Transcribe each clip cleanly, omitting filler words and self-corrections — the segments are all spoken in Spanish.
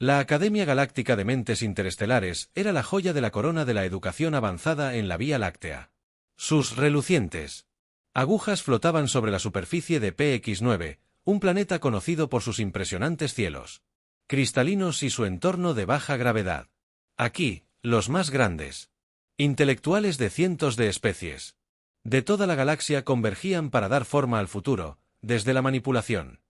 La Academia Galáctica de Mentes Interestelares era la joya de la corona de la educación avanzada en la Vía Láctea. Sus relucientes agujas flotaban sobre la superficie de PX9, un planeta conocido por sus impresionantes cielos cristalinos y su entorno de baja gravedad. Aquí, los más grandes intelectuales de cientos de especies de toda la galaxia convergían para dar forma al futuro, desde la manipulación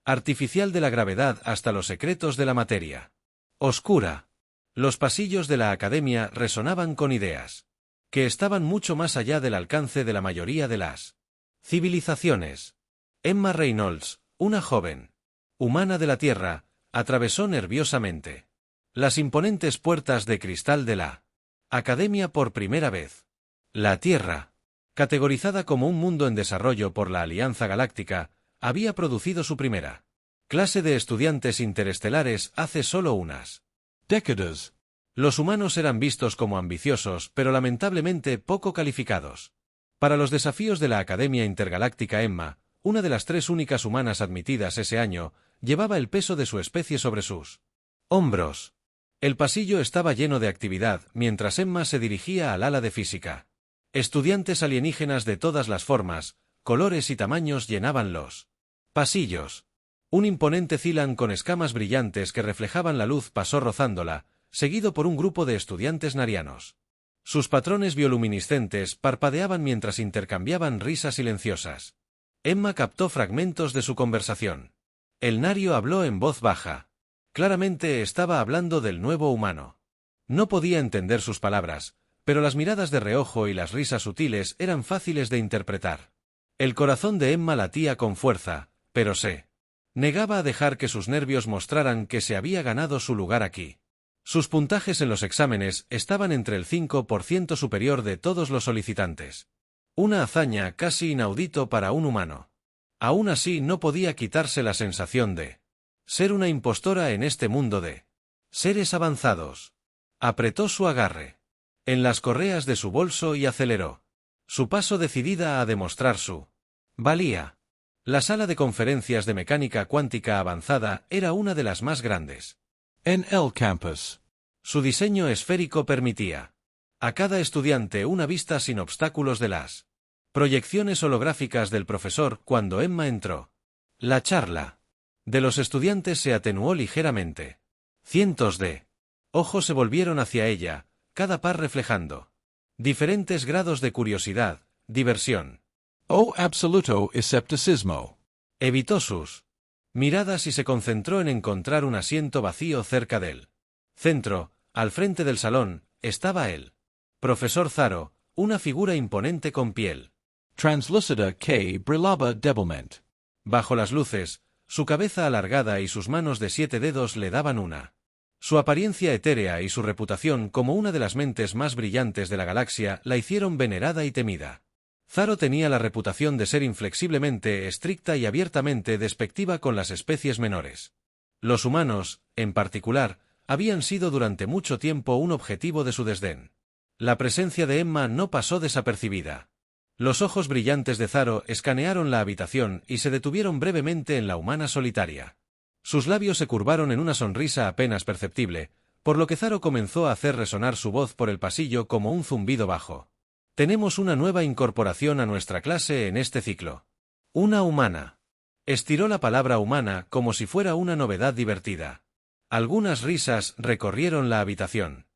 artificial de la gravedad hasta los secretos de la materia oscura. Los pasillos de la Academia resonaban con ideas que estaban mucho más allá del alcance de la mayoría de las civilizaciones. Emma Reynolds, una joven humana de la Tierra, atravesó nerviosamente las imponentes puertas de cristal de la Academia por primera vez. La Tierra, categorizada como un mundo en desarrollo por la Alianza Galáctica, había producido su primera clase de estudiantes interestelares hace solo unas décadas. Los humanos eran vistos como ambiciosos, pero lamentablemente poco calificados para los desafíos de la Academia Intergaláctica. Emma, una de las 3 únicas humanas admitidas ese año, llevaba el peso de su especie sobre sus hombros. El pasillo estaba lleno de actividad mientras Emma se dirigía al ala de física. Estudiantes alienígenas de todas las formas, colores y tamaños llenaban los pasillos. Un imponente Zilan con escamas brillantes que reflejaban la luz pasó rozándola, seguido por un grupo de estudiantes narianos. Sus patrones bioluminiscentes parpadeaban mientras intercambiaban risas silenciosas. Emma captó fragmentos de su conversación. El nario habló en voz baja. Claramente estaba hablando del nuevo humano. No podía entender sus palabras, pero las miradas de reojo y las risas sutiles eran fáciles de interpretar. El corazón de Emma latía con fuerza, pero se negaba a dejar que sus nervios mostraran que se había ganado su lugar aquí. Sus puntajes en los exámenes estaban entre el 5% superior de todos los solicitantes. Una hazaña casi inaudito para un humano. Aún así no podía quitarse la sensación de ser una impostora en este mundo de seres avanzados. Apretó su agarre en las correas de su bolso y aceleró su paso decidida a demostrar su valía. La sala de conferencias de mecánica cuántica avanzada era una de las más grandes en el campus. Su diseño esférico permitía a cada estudiante una vista sin obstáculos de las proyecciones holográficas del profesor. Cuando Emma entró, la charla de los estudiantes se atenuó ligeramente. Cientos de ojos se volvieron hacia ella, cada par reflejando diferentes grados de curiosidad, diversión o absoluto escepticismo. Evitó sus miradas y se concentró en encontrar un asiento vacío cerca del centro. Al frente del salón estaba el profesor Zaro, una figura imponente con piel translúcida que brillaba débilmente bajo las luces. Su cabeza alargada y sus manos de 7 dedos le daban una su apariencia etérea, y su reputación como una de las mentes más brillantes de la galaxia la hicieron venerada y temida. Zaro tenía la reputación de ser inflexiblemente estricta y abiertamente despectiva con las especies menores. Los humanos, en particular, habían sido durante mucho tiempo un objetivo de su desdén. La presencia de Emma no pasó desapercibida. Los ojos brillantes de Zaro escanearon la habitación y se detuvieron brevemente en la humana solitaria. Sus labios se curvaron en una sonrisa apenas perceptible, por lo que Zaro comenzó a hacer resonar su voz por el pasillo como un zumbido bajo. Tenemos una nueva incorporación a nuestra clase en este ciclo. Una humana. Estiró la palabra humana como si fuera una novedad divertida. Algunas risas recorrieron la habitación.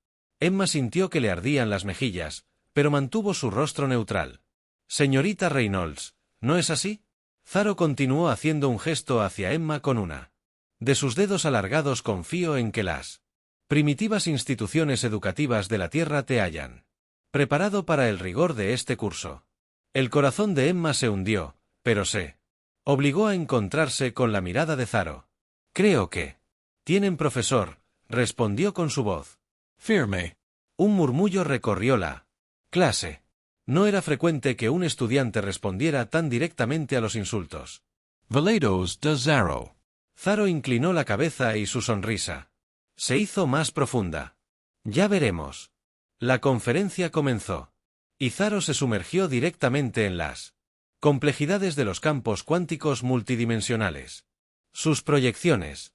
Emma sintió que le ardían las mejillas, pero mantuvo su rostro neutral. Señorita Reynolds, ¿no es así? Zaro continuó haciendo un gesto hacia Emma con una de sus dedos alargados. Confío en que las primitivas instituciones educativas de la Tierra te hayan preparado para el rigor de este curso. El corazón de Emma se hundió, pero se obligó a encontrarse con la mirada de Zaro. Creo que tienen profesor, respondió con su voz firme. Un murmullo recorrió la clase. No era frecuente que un estudiante respondiera tan directamente a los insultos. Veledos de Zaro. Zaro inclinó la cabeza y su sonrisa se hizo más profunda. Ya veremos. La conferencia comenzó, y Zaro se sumergió directamente en las complejidades de los campos cuánticos multidimensionales. Sus proyecciones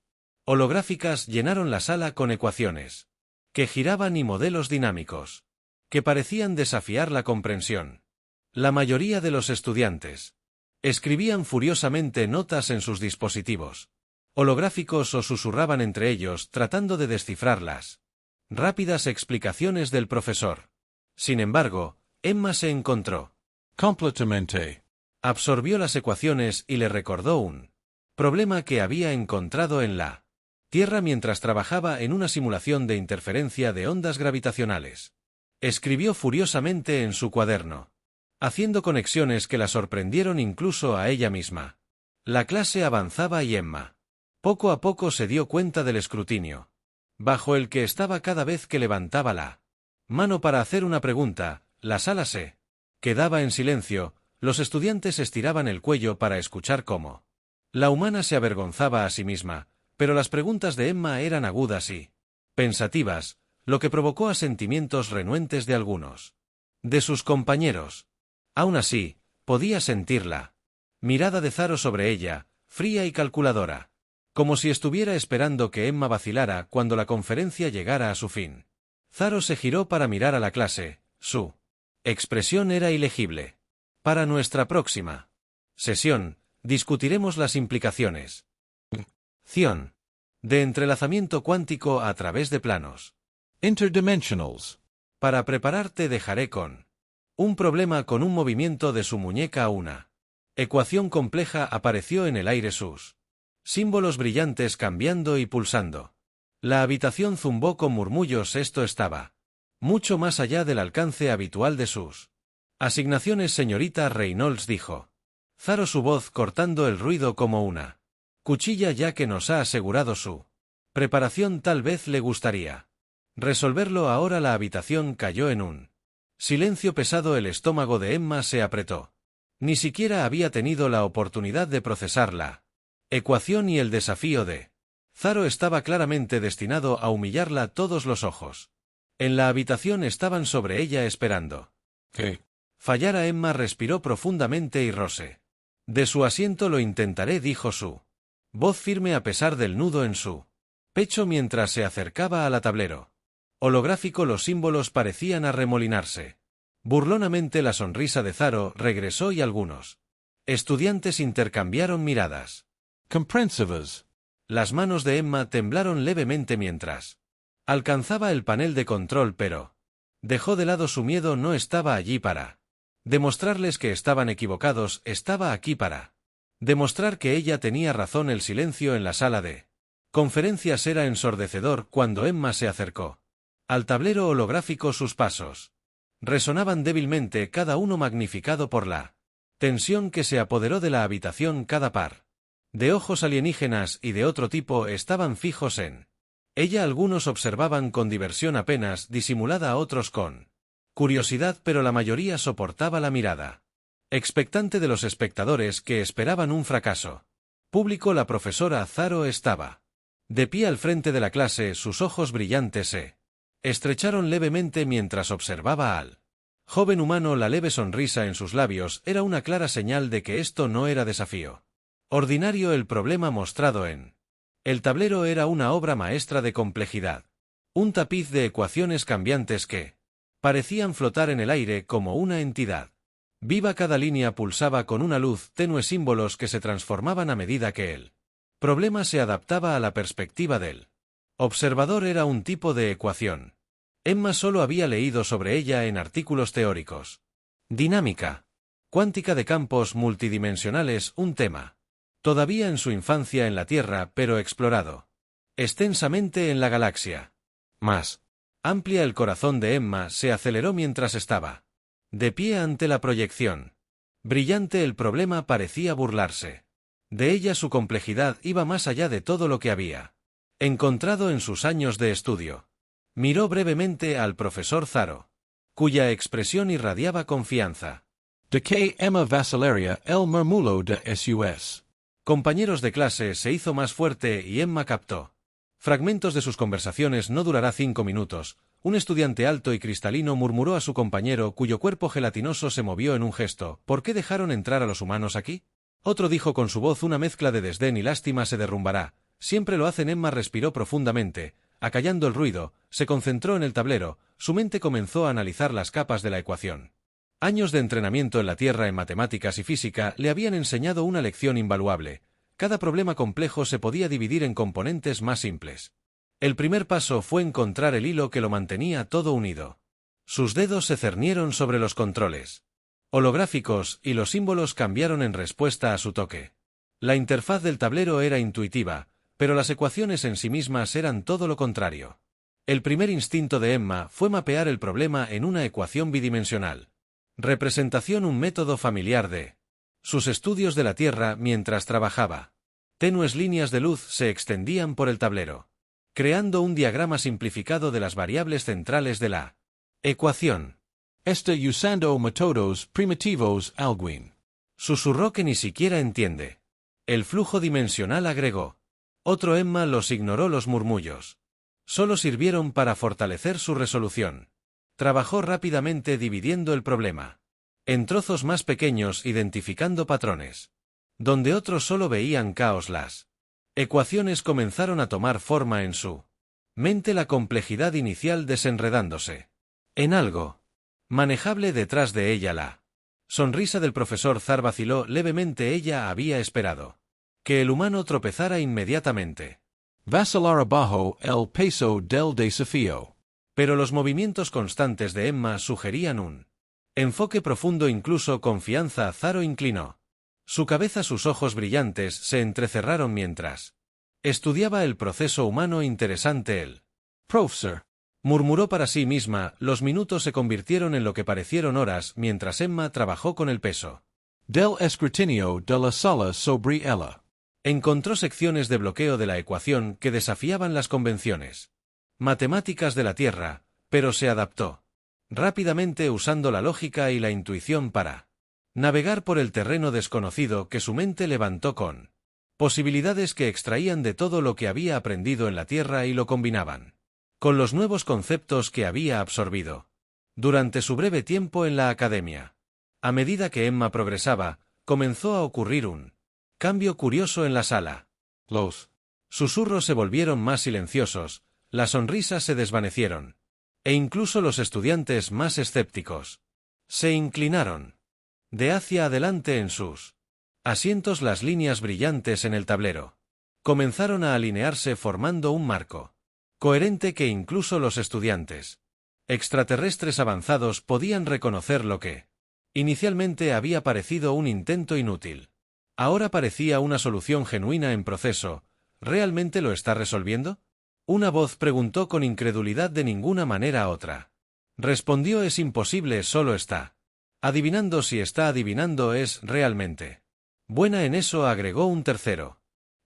Holográficas llenaron la sala con ecuaciones que giraban y modelos dinámicos que parecían desafiar la comprensión. La mayoría de los estudiantes escribían furiosamente notas en sus dispositivos holográficos o susurraban entre ellos tratando de descifrar las rápidas explicaciones del profesor. Sin embargo, Emma se encontró completamente. Absorbió las ecuaciones y le recordó un problema que había encontrado en la Tierra mientras trabajaba en una simulación de interferencia de ondas gravitacionales. Escribió furiosamente en su cuaderno, haciendo conexiones que la sorprendieron incluso a ella misma. La clase avanzaba y Emma poco a poco se dio cuenta del escrutinio bajo el que estaba cada vez que levantaba la mano para hacer una pregunta. La sala se quedaba en silencio, los estudiantes estiraban el cuello para escuchar cómo la humana se avergonzaba a sí misma, pero las preguntas de Emma eran agudas y pensativas, lo que provocó asentimientos renuentes de algunos de sus compañeros. Aún así, podía sentir la mirada de Zaro sobre ella, fría y calculadora, como si estuviera esperando que Emma vacilara cuando la conferencia llegara a su fin. Zaro se giró para mirar a la clase, su expresión era ilegible. Para nuestra próxima sesión, discutiremos las implicaciones de entrelazamiento cuántico a través de planos Interdimensionals. Para prepararte dejaré con un problema con un movimiento de su muñeca a una ecuación compleja apareció en el aire sus símbolos brillantes cambiando y pulsando. La habitación zumbó con murmullos. Esto estaba mucho más allá del alcance habitual de sus asignaciones. Señorita Reynolds dijo Zaro, su voz cortando el ruido como una cuchilla, ya que nos ha asegurado su preparación, tal vez le gustaría resolverlo ahora. La habitación cayó en un silencio pesado. El estómago de Emma se apretó. Ni siquiera había tenido la oportunidad de procesar la ecuación y el desafío de Zaro estaba claramente destinado a humillarla. Todos los ojos en la habitación estaban sobre ella esperando ¿Qué? fallara. Emma respiró profundamente y Rose de su asiento. Lo intentaré, dijo su voz firme a pesar del nudo en su pecho mientras se acercaba a la tablero holográfico. Los símbolos parecían arremolinarse. Burlonamente la sonrisa de Zaro regresó y algunos estudiantes intercambiaron miradas comprensivas. Las manos de Emma temblaron levemente mientras alcanzaba el panel de control, pero dejó de lado su miedo. No estaba allí para demostrarles que estaban equivocados, estaba aquí para demostrar que ella tenía razón. El silencio en la sala de conferencias era ensordecedor cuando Emma se acercó al tablero holográfico. Sus pasos resonaban débilmente, cada uno magnificado por la tensión que se apoderó de la habitación. Cada par de ojos alienígenas y de otro tipo estaban fijos en ella. Algunos observaban con diversión apenas disimulada, a otros con curiosidad, pero la mayoría soportaba la mirada expectante de los espectadores que esperaban un fracaso público. La profesora Zaro estaba de pie al frente de la clase. Sus ojos brillantes se estrecharon levemente mientras observaba al joven humano. La leve sonrisa en sus labios era una clara señal de que esto no era desafío ordinario. El problema mostrado en el tablero era una obra maestra de complejidad. Un tapiz de ecuaciones cambiantes que parecían flotar en el aire como una entidad viva. Cada línea pulsaba con una luz tenue, símbolos que se transformaban a medida que el problema se adaptaba a la perspectiva del observador. Era un tipo de ecuación. Emma solo había leído sobre ella en artículos teóricos. Dinámica cuántica de campos multidimensionales, un tema todavía en su infancia en la Tierra, pero explorado extensamente en la galaxia más amplia. El corazón de Emma se aceleró mientras estaba de pie ante la proyección brillante. El problema parecía burlarse de ella. Su complejidad iba más allá de todo lo que había encontrado en sus años de estudio. Miró brevemente al profesor Zaro, cuya expresión irradiaba confianza. De que Emma vacilaria el murmullo de sus compañeros de clase se hizo más fuerte y Emma captó fragmentos de sus conversaciones. No durará 5 minutos. Un estudiante alto y cristalino murmuró a su compañero, cuyo cuerpo gelatinoso se movió en un gesto: ¿por qué dejaron entrar a los humanos aquí? Otro dijo con su voz una mezcla de desdén y lástima: se derrumbará. Siempre lo hacen. Emma respiró profundamente, acallando el ruido, se concentró en el tablero, su mente comenzó a analizar las capas de la ecuación. Años de entrenamiento en la Tierra en matemáticas y física le habían enseñado una lección invaluable. Cada problema complejo se podía dividir en componentes más simples. El primer paso fue encontrar el hilo que lo mantenía todo unido. Sus dedos se cernieron sobre los controles holográficos y los símbolos cambiaron en respuesta a su toque. La interfaz del tablero era intuitiva, pero las ecuaciones en sí mismas eran todo lo contrario. El primer instinto de Emma fue mapear el problema en una ecuación bidimensional. Representación: un método familiar de sus estudios de la Tierra mientras trabajaba. Tenues líneas de luz se extendían por el tablero, creando un diagrama simplificado de las variables centrales de la ecuación. Este usando métodos primitivos alguien. Susurró que ni siquiera entiende. El flujo dimensional, agregó. Otro. Emma los ignoró. Los murmullos solo sirvieron para fortalecer su resolución. Trabajó rápidamente dividiendo el problema en trozos más pequeños, identificando patrones. Donde otros solo veían caos, las ecuaciones comenzaron a tomar forma en su mente, la complejidad inicial desenredándose en algo manejable. Detrás de ella la sonrisa del profesor Zar vaciló levemente. Ella había esperado que el humano tropezara inmediatamente. Vacilar abajo el peso del desafío. Pero los movimientos constantes de Emma sugerían un enfoque profundo, incluso confianza. Zaro inclinó su cabeza, sus ojos brillantes se entrecerraron mientras estudiaba el proceso humano. Interesante. El Profesor, murmuró para sí misma. Los minutos se convirtieron en lo que parecieron horas mientras Emma trabajó con el peso del escrutinio de la sala sobre ella. Encontró secciones de bloqueo de la ecuación que desafiaban las convenciones matemáticas de la Tierra, pero se adaptó rápidamente usando la lógica y la intuición para navegar por el terreno desconocido que su mente levantó con posibilidades que extraían de todo lo que había aprendido en la Tierra y lo combinaban con los nuevos conceptos que había absorbido durante su breve tiempo en la academia. A medida que Emma progresaba, comenzó a ocurrir un cambio curioso en la sala. Los susurros se volvieron más silenciosos, las sonrisas se desvanecieron, e incluso los estudiantes más escépticos se inclinaron de hacia adelante en sus asientos. Las líneas brillantes en el tablero comenzaron a alinearse formando un marco coherente que incluso los estudiantes extraterrestres avanzados podían reconocer. Lo que inicialmente había parecido un intento inútil ahora parecía una solución genuina en proceso. ¿Realmente lo está resolviendo? Una voz preguntó con incredulidad. De ninguna manera. Otra respondió: es imposible, solo está adivinando. Si está adivinando, es realmente buena en eso, agregó un tercero.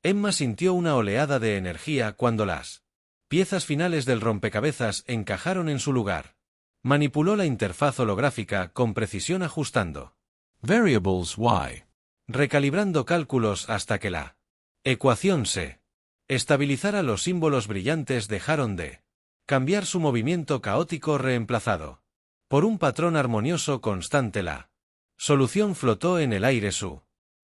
Emma sintió una oleada de energía cuando las piezas finales del rompecabezas encajaron en su lugar. Manipuló la interfaz holográfica con precisión, ajustando variables y recalibrando cálculos hasta que la ecuación se estabilizara. Los símbolos brillantes dejaron de cambiar su movimiento caótico, reemplazado por un patrón armonioso constante. La solución flotó en el aire, su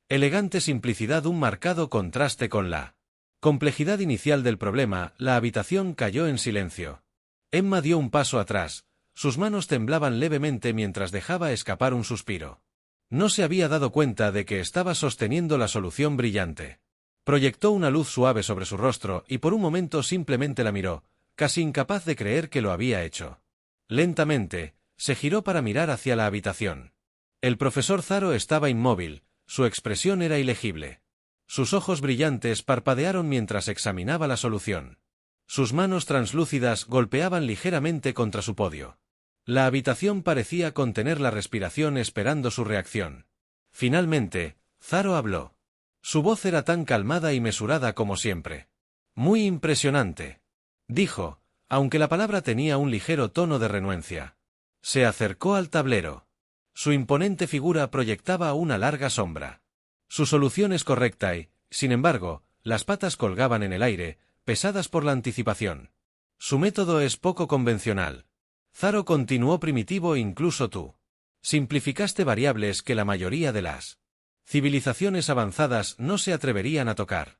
elegante simplicidad un marcado contraste con la complejidad inicial del problema. La habitación cayó en silencio. Emma dio un paso atrás, sus manos temblaban levemente mientras dejaba escapar un suspiro. No se había dado cuenta de que estaba sosteniendo la solución brillante. Proyectó una luz suave sobre su rostro y por un momento simplemente la miró, casi incapaz de creer que lo había hecho. Lentamente, se giró para mirar hacia la habitación. El profesor Zaro estaba inmóvil, su expresión era ilegible. Sus ojos brillantes parpadearon mientras examinaba la solución. Sus manos translúcidas golpeaban ligeramente contra su podio. La habitación parecía contener la respiración esperando su reacción. Finalmente, Zaro habló. Su voz era tan calmada y mesurada como siempre. Muy impresionante, dijo, aunque la palabra tenía un ligero tono de renuencia. Se acercó al tablero. Su imponente figura proyectaba una larga sombra. Su solución es correcta y, sin embargo, las patas colgaban en el aire, pesadas por la anticipación. Su método es poco convencional. Zaro continuó: primitivo. Incluso tú simplificaste variables que la mayoría de las civilizaciones avanzadas no se atreverían a tocar.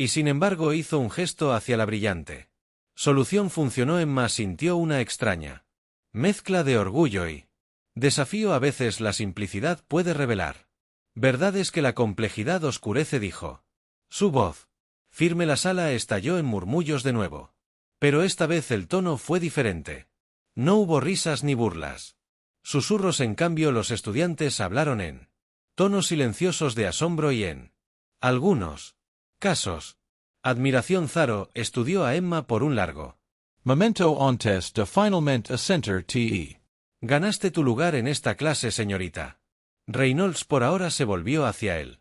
Y sin embargo hizo un gesto hacia la brillante solución. Funcionó. Emma sintió una extraña mezcla de orgullo y desafío. A veces la simplicidad puede revelar verdades que la complejidad oscurece, dijo. Su voz firme. La sala estalló en murmullos de nuevo. Pero esta vez el tono fue diferente. No hubo risas ni burlas. Susurros. En cambio, los estudiantes hablaron en tonos silenciosos de asombro y en algunos casos admiración. Zaro estudió a Emma por un largo momento antes de finalmente ascender te. Ganaste tu lugar en esta clase, señorita. Reynolds por ahora se volvió hacia él.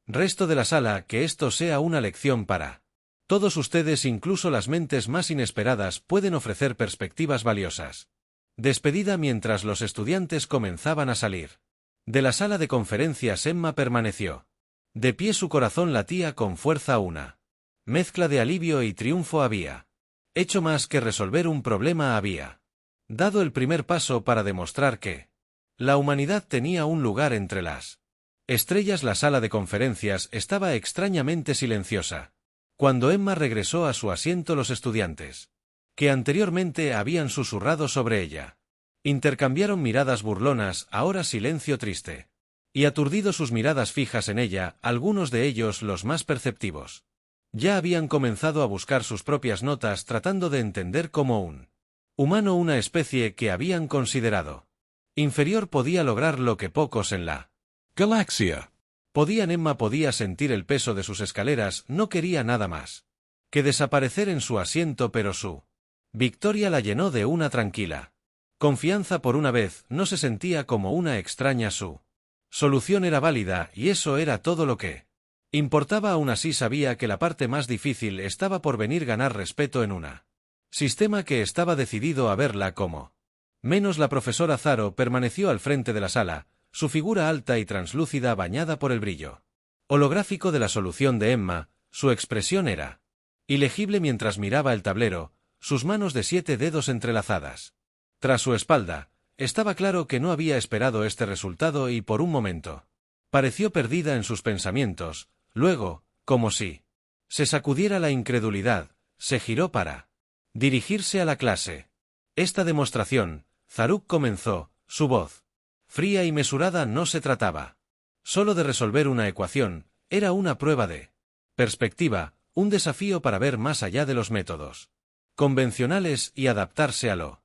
Resto de la sala, que esto sea una lección para todos ustedes. Incluso las mentes más inesperadas pueden ofrecer perspectivas valiosas. Despedida. Mientras los estudiantes comenzaban a salir de la sala de conferencias, Emma permaneció de pie. Su corazón latía con fuerza. Una mezcla de alivio y triunfo. Había hecho más que resolver un problema. Había dado el primer paso para demostrar que la humanidad tenía un lugar entre las estrellas. La sala de conferencias estaba extrañamente silenciosa. Cuando Emma regresó a su asiento, los estudiantes, que anteriormente habían susurrado sobre ella, intercambiaron miradas burlonas. Ahora silencio triste y aturdido. Sus miradas fijas en ella, algunos de ellos los más perceptivos. Ya habían comenzado a buscar sus propias notas, tratando de entender cómo un humano, una especie que habían considerado inferior, podía lograr lo que pocos en la galaxia podían. Emma podía sentir el peso de sus escaleras. No quería nada más que desaparecer en su asiento, pero su victoria la llenó de una tranquila confianza. Por una vez no se sentía como una extraña. Su solución era válida y eso era todo lo que importaba. Aún así sabía que la parte más difícil estaba por venir: ganar respeto en una sistema que estaba decidido a verla como menos. La profesora Zaro permaneció al frente de la sala, su figura alta y translúcida bañada por el brillo holográfico de la solución de Emma. Su expresión era ilegible mientras miraba el tablero, sus manos de 7 dedos entrelazadas tras su espalda. Estaba claro que no había esperado este resultado y por un momento pareció perdida en sus pensamientos. Luego, como si se sacudiera la incredulidad, se giró para dirigirse a la clase. Esta demostración, Zaruk comenzó, su voz fría y mesurada. No se trataba solo de resolver una ecuación, era una prueba de perspectiva, un desafío para ver más allá de los métodos convencionales y adaptarse a lo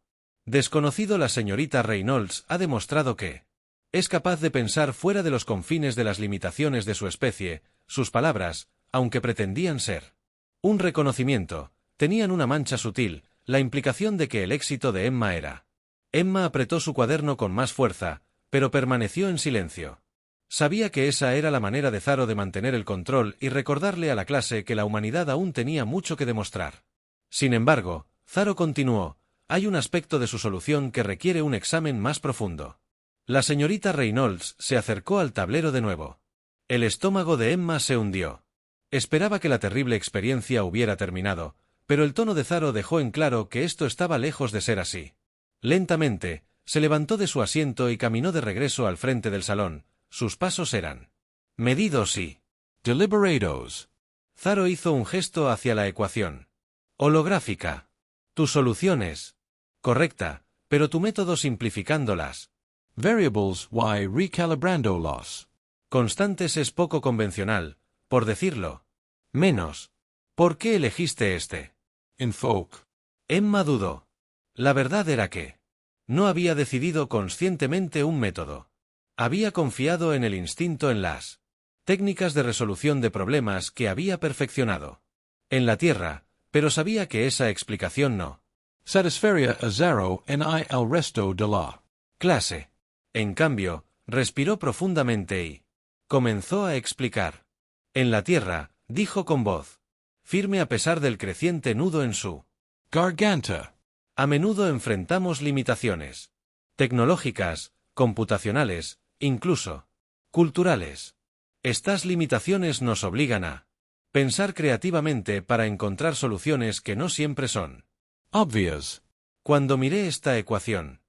desconocido. La señorita Reynolds ha demostrado que es capaz de pensar fuera de los confines de las limitaciones de su especie. Sus palabras, aunque pretendían ser un reconocimiento, tenían una mancha sutil, la implicación de que el éxito de Emma era. Emma apretó su cuaderno con más fuerza, pero permaneció en silencio. Sabía que esa era la manera de Zaro de mantener el control y recordarle a la clase que la humanidad aún tenía mucho que demostrar. Sin embargo, Zaro continuó: hay un aspecto de su solución que requiere un examen más profundo. La señorita Reynolds se acercó al tablero de nuevo. El estómago de Emma se hundió. Esperaba que la terrible experiencia hubiera terminado, pero el tono de Zaro dejó en claro que esto estaba lejos de ser así. Lentamente, se levantó de su asiento y caminó de regreso al frente del salón. Sus pasos eran medidos y deliberados. Zaro hizo un gesto hacia la ecuación holográfica. Tu solución es correcta, pero tu método simplificándolas variables y recalibrándolos constantes es poco convencional, por decirlo menos. ¿Por qué elegiste este enfoque? Emma dudó. La verdad era que no había decidido conscientemente un método. Había confiado en el instinto, en las técnicas de resolución de problemas que había perfeccionado en la Tierra, pero sabía que esa explicación no satisfaría a Zaro ni al resto de la clase. En cambio, respiró profundamente y comenzó a explicar. En la Tierra, dijo con voz firme a pesar del creciente nudo en su garganta, a menudo enfrentamos limitaciones tecnológicas, computacionales, incluso culturales. Estas limitaciones nos obligan a pensar creativamente para encontrar soluciones que no siempre son obvias. Cuando miré esta ecuación,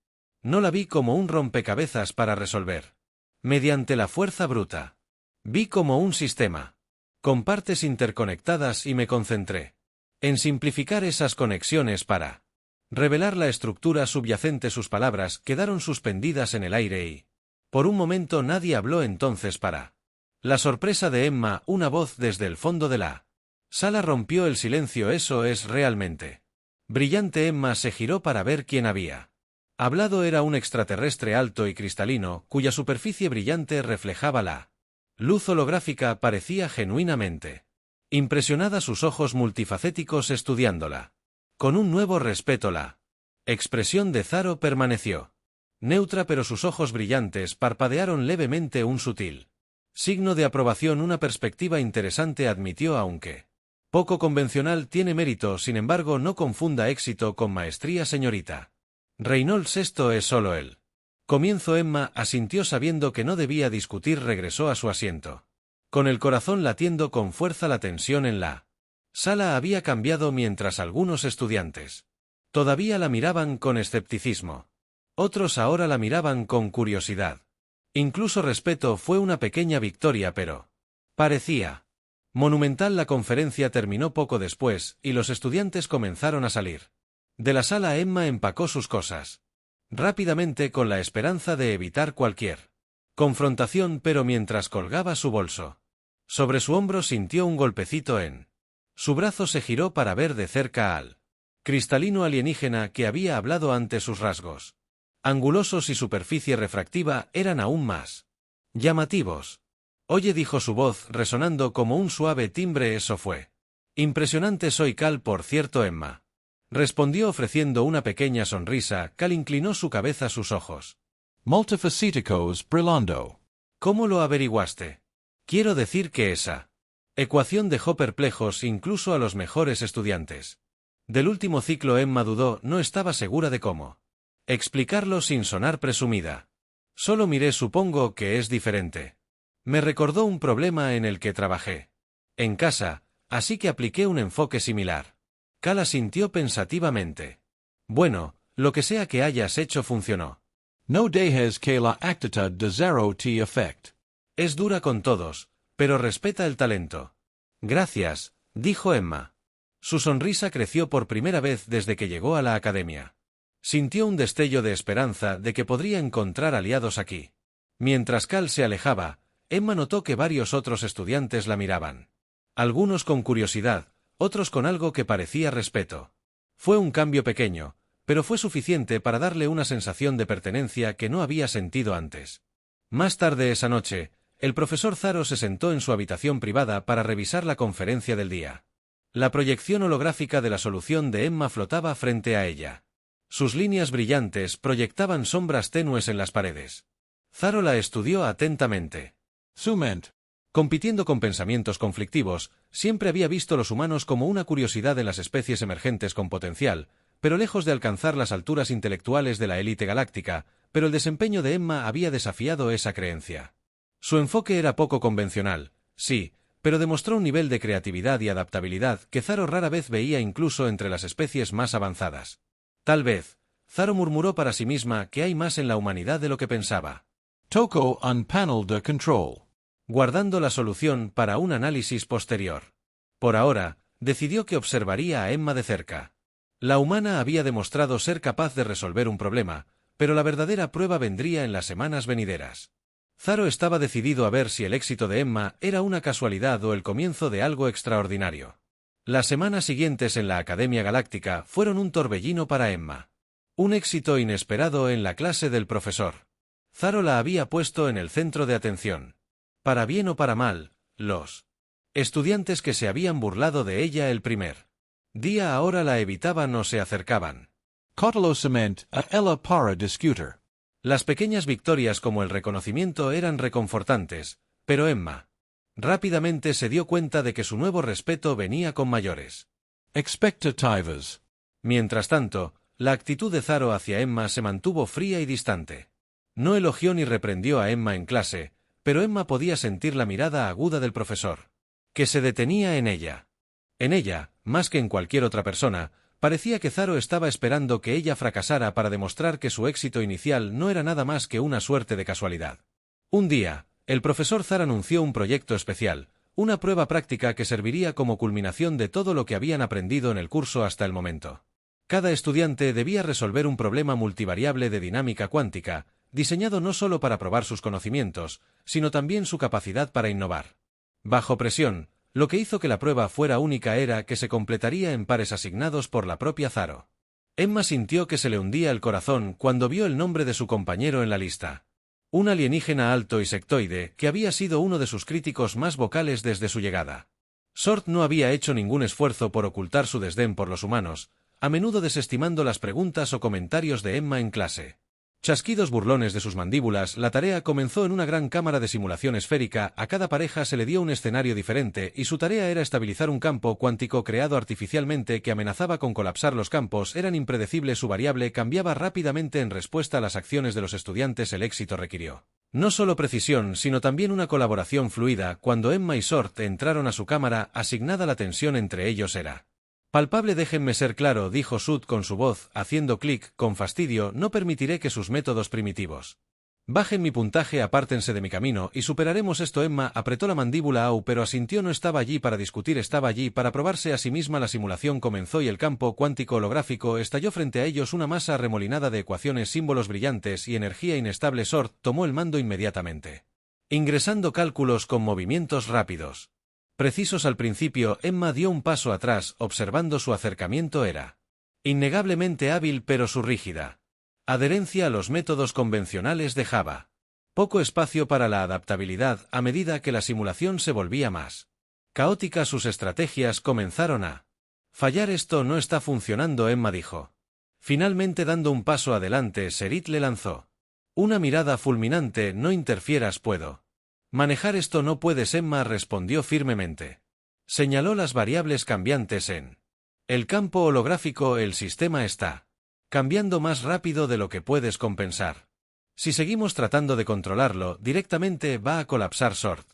no la vi como un rompecabezas para resolver mediante la fuerza bruta. Vi como un sistema con partes interconectadas y me concentré en simplificar esas conexiones para revelar la estructura subyacente. Sus palabras quedaron suspendidas en el aire y, por un momento, nadie habló. Entonces, para la sorpresa de Emma, una voz desde el fondo de la sala rompió el silencio. Eso es realmente brillante. Emma se giró para ver quién había hablado. Era un extraterrestre alto y cristalino, cuya superficie brillante reflejaba la luz holográfica. Parecía genuinamente impresionada, sus ojos multifacéticos estudiándola con un nuevo respeto. La expresión de Zaro permaneció neutra, pero sus ojos brillantes parpadearon levemente, un sutil signo de aprobación. Una perspectiva interesante, admitió, aunque poco convencional. Tiene mérito, sin embargo, no confunda éxito con maestría, señorita Reynolds. Esto es solo el comienzo. Emma asintió sabiendo que no debía discutir. Regresó a su asiento, con el corazón latiendo con fuerza. La tensión en la sala había cambiado. Mientras algunos estudiantes todavía la miraban con escepticismo, otros ahora la miraban con curiosidad, incluso respeto. Fue una pequeña victoria, pero parecía monumental. La conferencia terminó poco después, y los estudiantes comenzaron a salir de la sala. Emma empacó sus cosas rápidamente con la esperanza de evitar cualquier confrontación, pero mientras colgaba su bolso sobre su hombro sintió un golpecito en su brazo. Se giró para ver de cerca al cristalino alienígena que había hablado antes. Sus rasgos angulosos y superficie refractiva eran aún más llamativos. Oye, dijo su voz resonando como un suave timbre. Eso fue impresionante. Soy Cal, por cierto. Emma respondió ofreciendo una pequeña sonrisa. Cal inclinó su cabeza. Sus ojos Multifaceticos brillando. ¿Cómo lo averiguaste? Quiero decir que esa ecuación dejó perplejos incluso a los mejores estudiantes del último ciclo. Emma dudó, no estaba segura de cómo explicarlo sin sonar presumida. Solo miré. Supongo que es diferente. Me recordó un problema en el que trabajé en casa, así que apliqué un enfoque similar. Cal asintió pensativamente. Bueno, lo que sea que hayas hecho funcionó. No dejes que la actitud de zero te afecte. Es dura con todos, pero respeta el talento. Gracias, dijo Emma. Su sonrisa creció por primera vez desde que llegó a la academia. Sintió un destello de esperanza de que podría encontrar aliados aquí. Mientras Cal se alejaba, Emma notó que varios otros estudiantes la miraban. Algunos con curiosidad, otros con algo que parecía respeto. Fue un cambio pequeño, pero fue suficiente para darle una sensación de pertenencia que no había sentido antes. Más tarde esa noche, el profesor Zaro se sentó en su habitación privada para revisar la conferencia del día. La proyección holográfica de la solución de Emma flotaba frente a ella. Sus líneas brillantes proyectaban sombras tenues en las paredes. Zaro la estudió atentamente. Su mente, compitiendo con pensamientos conflictivos, siempre había visto los humanos como una curiosidad en las especies emergentes con potencial, pero lejos de alcanzar las alturas intelectuales de la élite galáctica. Pero el desempeño de Emma había desafiado esa creencia. Su enfoque era poco convencional, sí, pero demostró un nivel de creatividad y adaptabilidad que Zaro rara vez veía incluso entre las especies más avanzadas. Tal vez, Zaro murmuró para sí misma, que hay más en la humanidad de lo que pensaba. Tocó un panel de control, guardando la solución para un análisis posterior. Por ahora, decidió que observaría a Emma de cerca. La humana había demostrado ser capaz de resolver un problema, pero la verdadera prueba vendría en las semanas venideras. Zaro estaba decidido a ver si el éxito de Emma era una casualidad o el comienzo de algo extraordinario. Las semanas siguientes en la Academia Galáctica fueron un torbellino para Emma. Un éxito inesperado en la clase del profesor. Zaro la había puesto en el centro de atención. Para bien o para mal, los estudiantes que se habían burlado de ella el primer día ahora la evitaban o se acercaban. cautelosamente a ella para discutir. Las pequeñas victorias como el reconocimiento eran reconfortantes, pero Emma rápidamente se dio cuenta de que su nuevo respeto venía con mayores expectativas. Mientras tanto, la actitud de Zaro hacia Emma se mantuvo fría y distante. No elogió ni reprendió a Emma en clase, pero Emma podía sentir la mirada aguda del profesor, que se detenía en ella. En ella, más que en cualquier otra persona, parecía que Zaro estaba esperando que ella fracasara para demostrar que su éxito inicial no era nada más que una suerte de casualidad. Un día, el profesor Zaro anunció un proyecto especial, Una prueba práctica que serviría como culminación de todo lo que habían aprendido en el curso hasta el momento. Cada estudiante debía resolver un problema multivariable de dinámica cuántica, diseñado no solo para probar sus conocimientos, sino también su capacidad para innovar. Bajo presión, lo que hizo que la prueba fuera única era que se completaría en pares asignados por la propia Zaro. Emma sintió que se le hundía el corazón cuando vio el nombre de su compañero en la lista. Un alienígena alto y sectoide que había sido uno de sus críticos más vocales desde su llegada. Sort no había hecho ningún esfuerzo por ocultar su desdén por los humanos, a menudo desestimando las preguntas o comentarios de Emma en clase. Chasquidos burlones de sus mandíbulas, la tarea comenzó en una gran cámara de simulación esférica, a cada pareja se le dio un escenario diferente y su tarea era estabilizar un campo cuántico creado artificialmente que amenazaba con colapsar. Los campos eran impredecibles, su variable cambiaba rápidamente en respuesta a las acciones de los estudiantes. El éxito requirió no solo precisión sino también una colaboración fluida. Cuando Emma y Sort entraron a su cámara asignada, la tensión entre ellos era palpable. Déjenme ser claro, dijo Sud con su voz, haciendo clic, con fastidio, no permitiré que sus métodos primitivos bajen mi puntaje, apártense de mi camino y superaremos esto. Emma apretó la mandíbula pero asintió. No estaba allí para discutir, estaba allí para probarse a sí misma. La simulación comenzó y el campo cuántico holográfico estalló frente a ellos, una masa arremolinada de ecuaciones, símbolos brillantes y energía inestable. Sort tomó el mando inmediatamente, ingresando cálculos con movimientos rápidos. Precisos al principio. Emma dio un paso atrás, observando su acercamiento. Era innegablemente hábil, pero su rígida adherencia a los métodos convencionales dejaba poco espacio para la adaptabilidad. A medida que la simulación se volvía más caótica, sus estrategias comenzaron a fallar. Esto no está funcionando, Emma dijo. Finalmente, dando un paso adelante, Serit le lanzó una mirada fulminante. No interfieras, puedo manejar esto. No puedes, Emma respondió firmemente. Señaló las variables cambiantes en el campo holográfico. El sistema está cambiando más rápido de lo que puedes compensar. Si seguimos tratando de controlarlo directamente, va a colapsar. Sort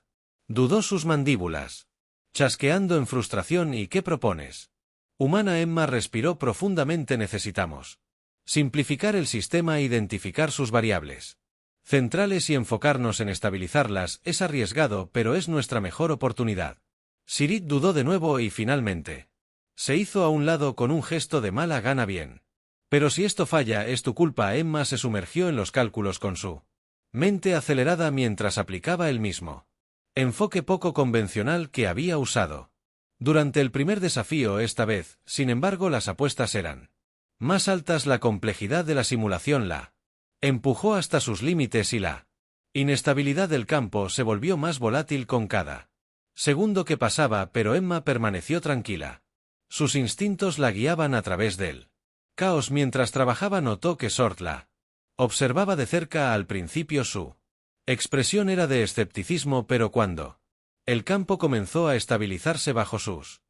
dudó, sus mandíbulas chasqueando en frustración. ¿Y qué propones? Humana. Emma respiró profundamente. Necesitamos simplificar el sistema, identificar sus variables centrales y enfocarnos en estabilizarlas. Es arriesgado, pero es nuestra mejor oportunidad. Sirit dudó de nuevo y finalmente se hizo a un lado con un gesto de mala gana. Bien. Pero si esto falla, es tu culpa. Emma se sumergió en los cálculos con su mente acelerada mientras aplicaba el mismo enfoque poco convencional que había usado durante el primer desafío. Esta vez, sin embargo, las apuestas eran más altas. La complejidad de la simulación la empujó hasta sus límites y la inestabilidad del campo se volvió más volátil con cada segundo que pasaba, pero Emma permaneció tranquila. Sus instintos la guiaban a través del caos. Mientras trabajaba, notó que Sort la observaba de cerca. Al principio su expresión era de escepticismo, pero cuando el campo comenzó a estabilizarse bajo sus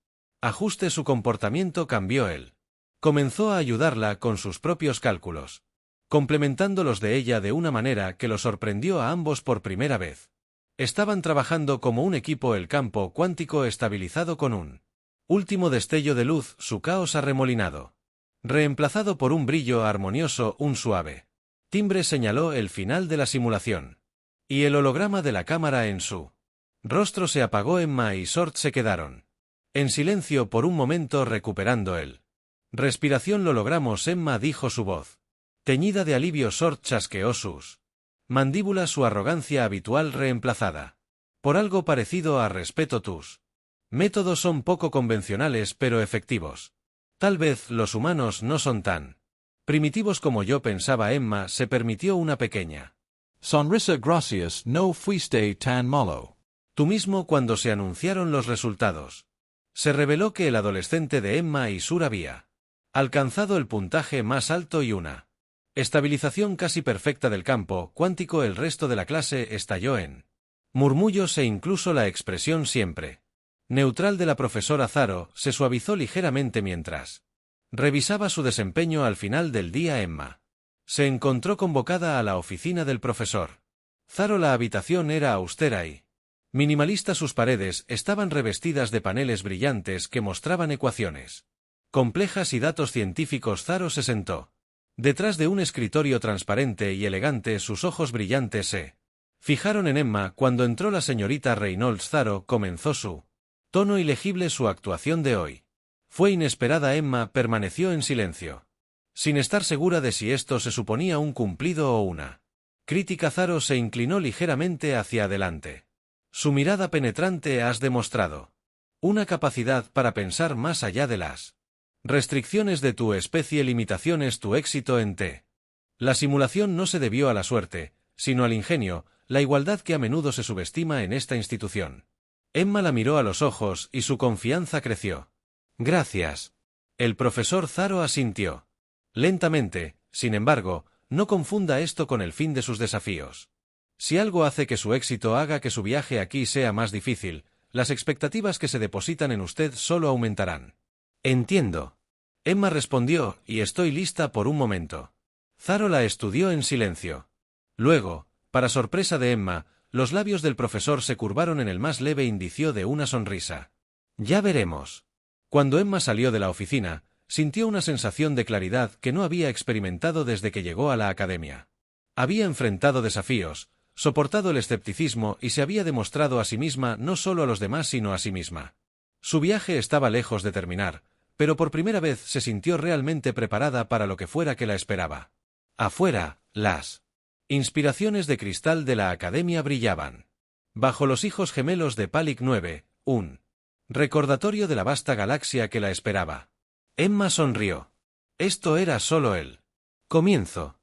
ajustes, su comportamiento cambió. Él comenzó a ayudarla con sus propios cálculos, complementando los de ella de una manera que lo sorprendió a ambos por primera vez. Estaban trabajando como un equipo. El campo cuántico estabilizado con un último destello de luz, su caos arremolinado reemplazado por un brillo armonioso. Un suave timbre señaló el final de la simulación, y el holograma de la cámara en su rostro se apagó. Emma y Sort se quedaron en silencio por un momento, recuperando el respiración. Lo logramos, Emma dijo, su voz teñida de alivio. Sort chasqueó sus mandíbulas, su arrogancia habitual reemplazada por algo parecido a respeto. Tus métodos son poco convencionales pero efectivos. Tal vez los humanos no son tan primitivos como yo pensaba. Emma se permitió una pequeña sonrisa. Gracias, no fuiste tan malo. Tú mismo. Cuando se anunciaron los resultados, se reveló que el adolescente de Emma y Sur había alcanzado el puntaje más alto y una estabilización casi perfecta del campo cuántico. El resto de la clase estalló en murmullos e incluso la expresión siempre neutral de la profesora Zaro se suavizó ligeramente mientras revisaba su desempeño. Al final del día, Emma se encontró convocada a la oficina del profesor Zaro. La habitación era austera y minimalista. Sus paredes estaban revestidas de paneles brillantes que mostraban ecuaciones complejas y datos científicos. Zaro se sentó detrás de un escritorio transparente y elegante. Sus ojos brillantes se Fijaron en Emma cuando entró la señorita Reynolds. Zaro comenzó su tono ilegible. Su actuación de hoy fue inesperada. Emma permaneció en silencio, sin estar segura de si esto se suponía un cumplido o una crítica. Zaro se inclinó ligeramente hacia adelante. Su mirada penetrante. Has demostrado una capacidad para pensar más allá de las restricciones de tu especie. Limitaciones. Tu éxito en T. La simulación no se debió a la suerte, sino al ingenio, la igualdad que a menudo se subestima en esta institución. Emma la miró a los ojos y su confianza creció. Gracias. El profesor Zaro asintió. Lentamente, sin embargo, no confunda esto con el fin de sus desafíos. Si algo hace que su éxito haga que su viaje aquí sea más difícil, las expectativas que se depositan en usted solo aumentarán. Entiendo. Emma respondió, y estoy lista por un momento. Zaro la estudió en silencio. Luego, para sorpresa de Emma, los labios del profesor se curvaron en el más leve indicio de una sonrisa. Ya veremos. Cuando Emma salió de la oficina, sintió una sensación de claridad que no había experimentado desde que llegó a la academia. Había enfrentado desafíos, soportado el escepticismo y se había demostrado a sí misma, no solo a los demás sino a sí misma. Su viaje estaba lejos de terminar, pero por primera vez se sintió realmente preparada para lo que fuera que la esperaba. Afuera, las inspiraciones de cristal de la academia brillaban. Bajo los hijos gemelos de Palik 9, un recordatorio de la vasta galaxia que la esperaba. Emma sonrió. Esto era solo el comienzo.